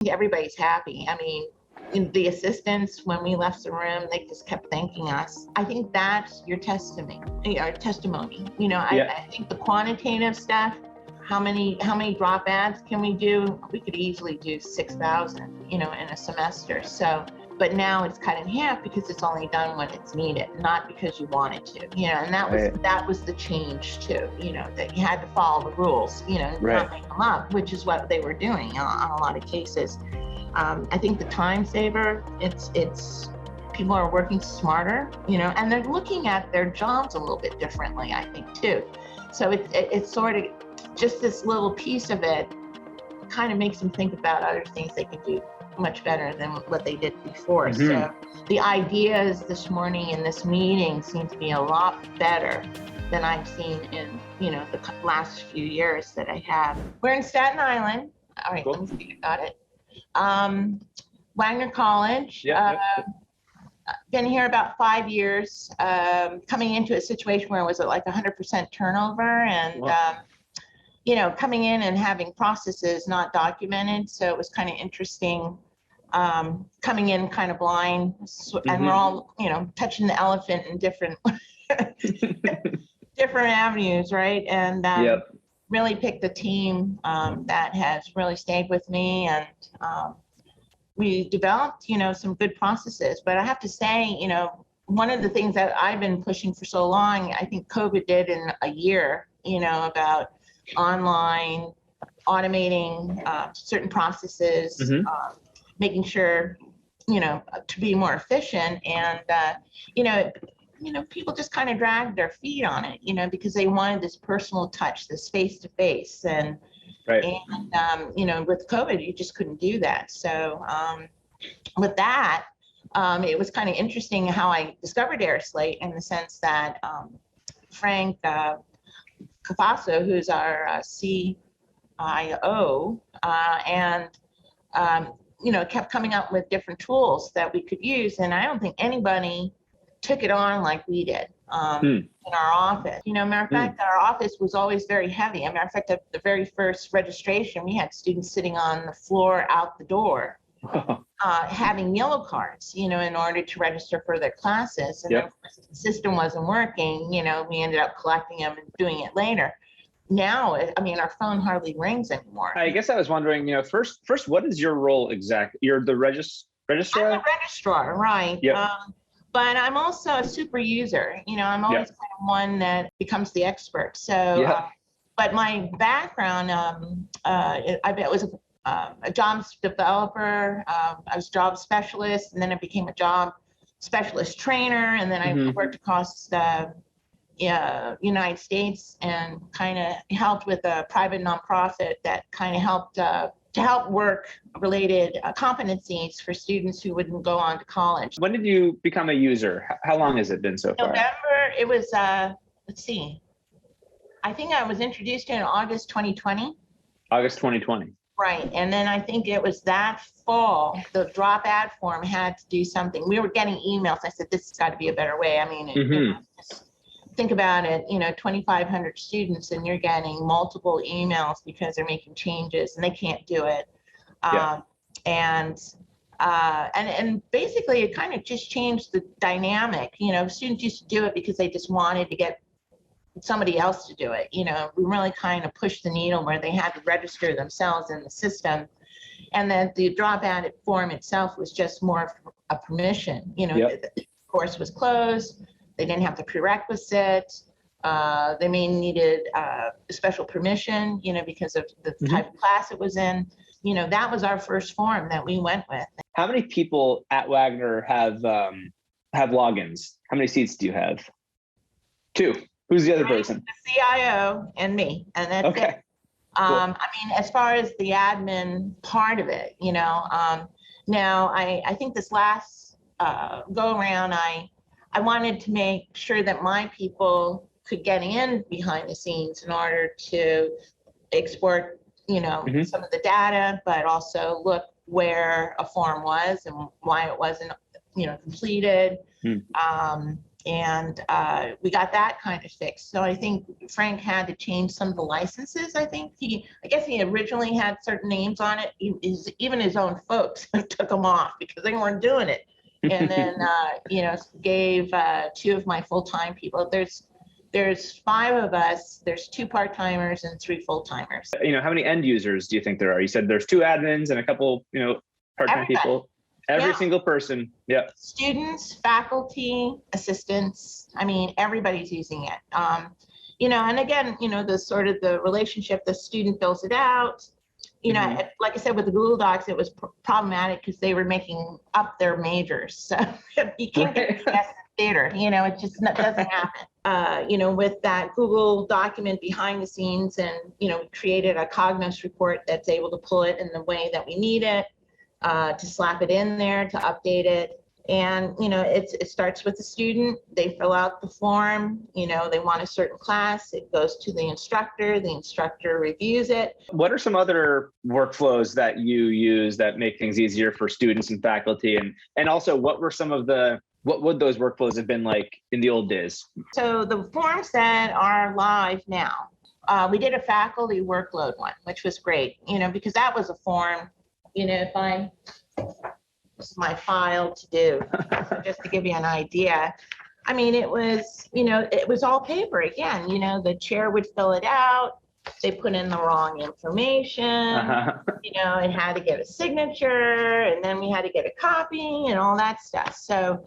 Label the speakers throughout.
Speaker 1: Everybody's happy. I mean, the assistants, when we left the room, they just kept thanking us. I think that's your testimony. I think the quantitative stuff, how many drop ads can we do? We could easily do 6,000, in a semester. So, but now it's cut in half because it's only done when it's needed, not because you wanted to, and that was the change too, that you had to follow the rules, not make them up, which is what they were doing on a lot of cases. I think the time saver, it's people are working smarter, and they're looking at their jobs a little bit differently, I think too. So it's sort of just this little piece of it kind of makes them think about other things they can do much better than what they did before. Mm-hmm. So the ideas this morning in this meeting seem to be a lot better than I've seen in, the last few years that I have. We're in Staten Island. All right, cool. Let me see, got it. Wagner College. Been here about 5 years, coming into a situation where it was like 100% turnover, and coming in and having processes not documented. So it was kind of interesting, coming in kind of blind, and we're all, touching the elephant in different different avenues, right? And really picked a team that has really stayed with me, and we developed, some good processes. But I have to say, one of the things that I've been pushing for so long, I think COVID did in a year, about online, automating certain processes, making sure, to be more efficient. And, people just kind of dragged their feet on it, because they wanted this personal touch, this face-to-face. And with COVID, you just couldn't do that. So with that, it was kind of interesting how I discovered airSlate, in the sense that Frank Cafasso, who's our CIO, kept coming up with different tools that we could use. And I don't think anybody took it on like we did in our office. Matter of fact, our office was always very heavy. Matter of fact, at the very first registration, we had students sitting on the floor out the door, having yellow cards, in order to register for their classes. And then, of course, the system wasn't working. We ended up collecting them and doing it later. Now, our phone hardly rings anymore. I
Speaker 2: guess I was wondering, first, what is your role exactly? You're the registrar?
Speaker 1: I'm the registrar, right. Yep. But I'm also a super user. I'm always kind of one that becomes the expert. So, but my background, I was a jobs developer. I was a job specialist, and then I became a job specialist trainer. And then I worked across the United States and kind of helped with a private nonprofit that kind of helped to help work-related competencies for students who wouldn't go on to college.
Speaker 2: When did you become a user? How long has it been so far?
Speaker 1: November, it was, let's see. I think I was introduced in August 2020.
Speaker 2: August 2020.
Speaker 1: Right, and then I think it was that fall, the drop ad form had to do something. We were getting emails. I said, this has got to be a better way. Just think about it, 2,500 students, and you're getting multiple emails because they're making changes and they can't do it. And basically it kind of just changed the dynamic. Students used to do it because they just wanted to get somebody else to do it. We really kind of pushed the needle where they had to register themselves in the system. And then the drop ad form itself was just more of a permission. The course was closed. They didn't have the prerequisite. They may needed special permission, you know, because of the type of class it was in. You know, that was our first form that we went with.
Speaker 2: How many people at Wagner have logins? How many seats do you have? 2. Who's the other person?
Speaker 1: The CIO and me, and that's
Speaker 2: okay.
Speaker 1: it. Cool. I mean, as far as the admin part of it, you know, now I think this last go around, I wanted to make sure that my people could get in behind the scenes in order to export, you know, some of the data, but also look where a form was and why it wasn't, you know, completed. And we got that kind of fixed. So I think Frank had to change some of the licenses. I guess he originally had certain names on it. Even his own folks took them off because they weren't doing it. And then, gave 2 of my full-time people. There's 5 of us. There's 2 part-timers and 3 full-timers.
Speaker 2: How many end users do you think there are? You said there's 2 admins and a couple, part-time people. Every single person. Yeah.
Speaker 1: Students, faculty, assistants. I mean, everybody's using it. And again, the sort of the relationship, the student fills it out. Like I said, with the Google Docs, it was problematic because they were making up their majors. So you can't get the best theater, it just doesn't happen. With that Google document behind the scenes, and, we created a Cognos report that's able to pull it in the way that we need it, to slap it in there, to update it. And, it starts with the student. They fill out the form, they want a certain class. It goes to the instructor reviews it.
Speaker 2: What are some other workflows that you use that make things easier for students and faculty? And also, what would those workflows have been like in the old days?
Speaker 1: So the forms that are live now, we did a faculty workload one, which was great, because that was a form, this is my file to do, so just to give you an idea. I mean, it was, it was all paper again, the chair would fill it out. They put in the wrong information, it had to get a signature, and then we had to get a copy and all that stuff. So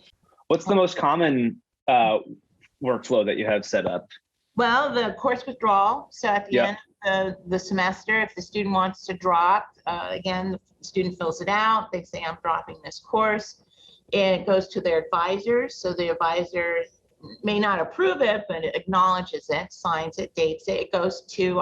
Speaker 2: what's the most common workflow that you have set up?
Speaker 1: Well, the course withdrawal. So at the end of the semester, if the student wants to drop, again, the student fills it out. They say, I'm dropping this course. It goes to their advisors. So the advisor may not approve it, but it acknowledges it, signs it, dates it. It goes to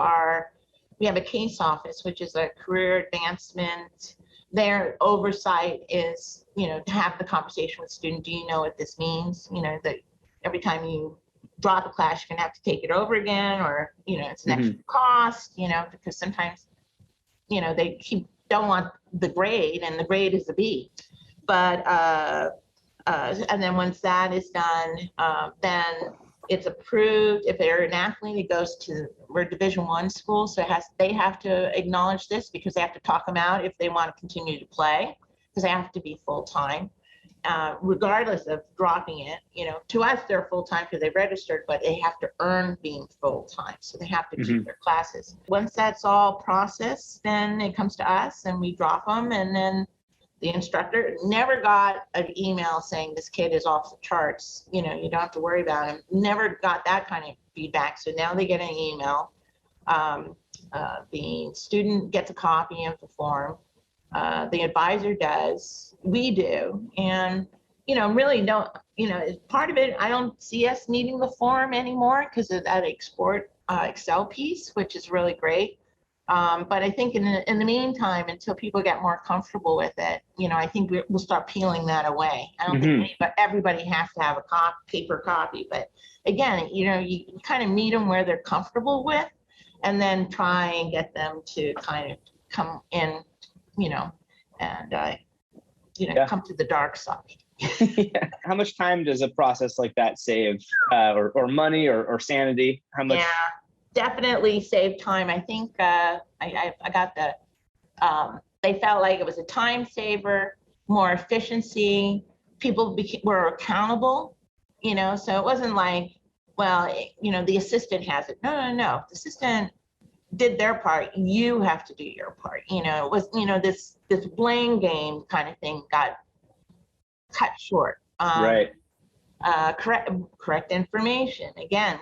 Speaker 1: we have a case office, which is a career advancement. Their oversight is, to have the conversation with the student. Do you know what this means? That every time you drop a class, you're gonna have to take it over again, or, it's an extra cost, because sometimes, they don't want the grade, and the grade is a B. But, and then once that is done, then it's approved. If they're an athlete, it goes to, we're Division I school, so they have to acknowledge this because they have to talk them out if they want to continue to play, because they have to be full-time. Regardless of dropping it, to us, they're full-time because they registered, but they have to earn being full-time. So they have to keep their classes. Once that's all processed, then it comes to us and we drop them. And then the instructor never got an email saying this kid is off the charts. You don't have to worry about him. Never got that kind of feedback. So now they get an email. The student gets a copy of the form. The advisor does, we do, and really don't, part of it, I don't see us needing the form anymore because of that export Excel piece, which is really great. But I think in the meantime, until people get more comfortable with it, I think we'll start peeling that away. I don't think everybody has to have a paper copy, but again, you kind of meet them where they're comfortable with, and then try and get them to kind of come in, and come to the dark side.
Speaker 2: How much time does a process like that save, or money, or sanity? How much?
Speaker 1: Yeah, definitely save time. I think I got they felt like it was a time saver, more efficiency. People were accountable, so it wasn't like, well, the assistant has it. No. The assistant did their part, you have to do your part. It was, this blame game kind of thing got cut short.
Speaker 2: Right.
Speaker 1: Correct information. Again,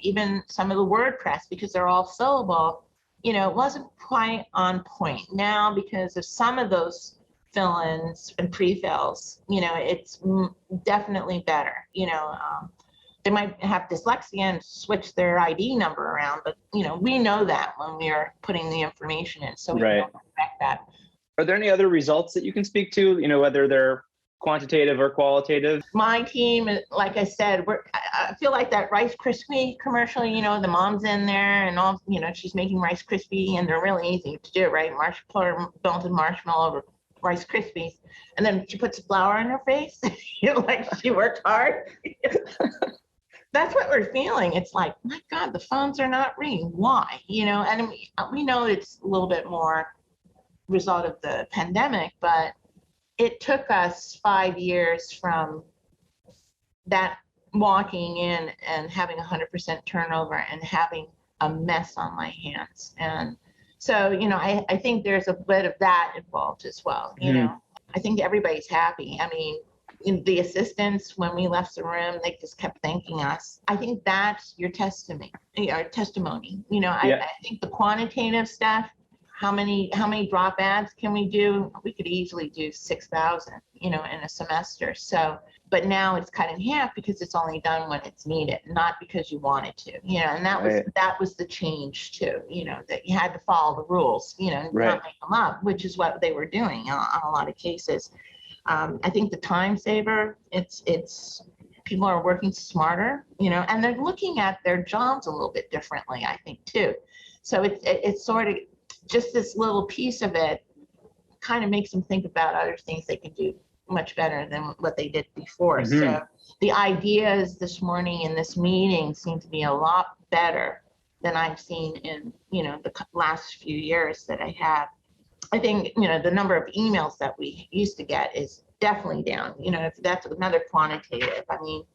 Speaker 1: even some of the WordPress, because they're all syllable, it wasn't quite on point. Now, because of some of those fill-ins and pre-fills, it's definitely better. They might have dyslexia and switch their ID number around, but we know that when we are putting the information in, so we don't expect that.
Speaker 2: Are there any other results that you can speak to, whether they're quantitative or qualitative?
Speaker 1: My team, like I said, I feel like that Rice Krispie commercial, the mom's in there and all, she's making Rice Krispie, and they're really easy to do, right? Melted marshmallow Rice Krispies, and then she puts flour on her face. Like she worked hard. That's what we're feeling. It's like, my God, the phones are not ringing. Why? And we know it's a little bit more result of the pandemic, but it took us 5 years from that walking in and having 100% turnover and having a mess on my hands. And so, I think there's a bit of that involved as well. I think everybody's happy. I mean, the assistants, when we left the room, they just kept thanking us. I think that's your testimony. I think the quantitative stuff, how many drop ads can we do? We could easily do 6,000, in a semester. So, but now it's cut in half because it's only done when it's needed, not because you wanted to, and that was the change too, that you had to follow the rules, and not make them up, which is what they were doing on a lot of cases. I think the time saver, it's people are working smarter, and they're looking at their jobs a little bit differently, I think too. So it's sort of just this little piece of it kind of makes them think about other things they can do much better than what they did before. So the ideas this morning in this meeting seem to be a lot better than I've seen in, the last few years that I have. I think, the number of emails that we used to get is definitely down. If that's another quantitative. I mean,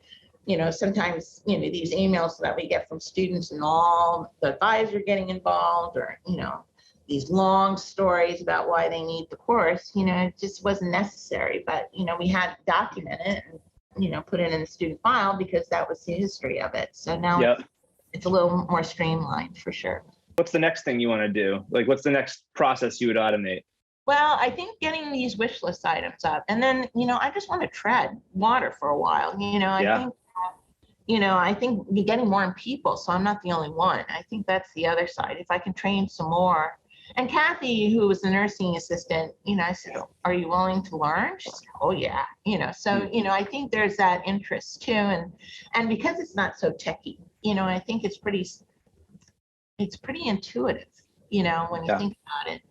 Speaker 1: sometimes, these emails that we get from students and all the advisors getting involved, or, these long stories about why they need the course, it just wasn't necessary. But, we had to document it and, put it in the student file because that was the history of it. So now it's a little more streamlined for sure.
Speaker 2: What's the next thing you want to do? Like, what's the next process you would automate?
Speaker 1: Well, I think getting these wish list items up, and then, I just want to tread water for a while. I think you're getting more in people, so I'm not the only one. I think that's the other side. If I can train some more. And Kathy, who was the nursing assistant, I said, are you willing to learn? She said, oh yeah. So, I think there's that interest too. And because it's not so techy, I think it's pretty intuitive, when you think about it.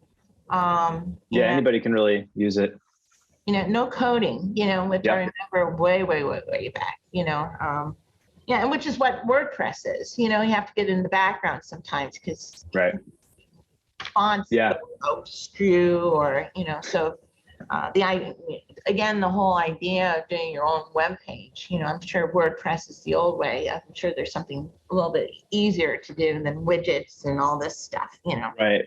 Speaker 2: Anybody can really use it.
Speaker 1: No coding, which I remember way back, and which is what WordPress is. You have to get in the background sometimes because fonts go skew, or so the whole idea of doing your own web page, I'm sure WordPress is the old way. I'm sure there's something a little bit easier to do than widgets and all this stuff.
Speaker 2: Right.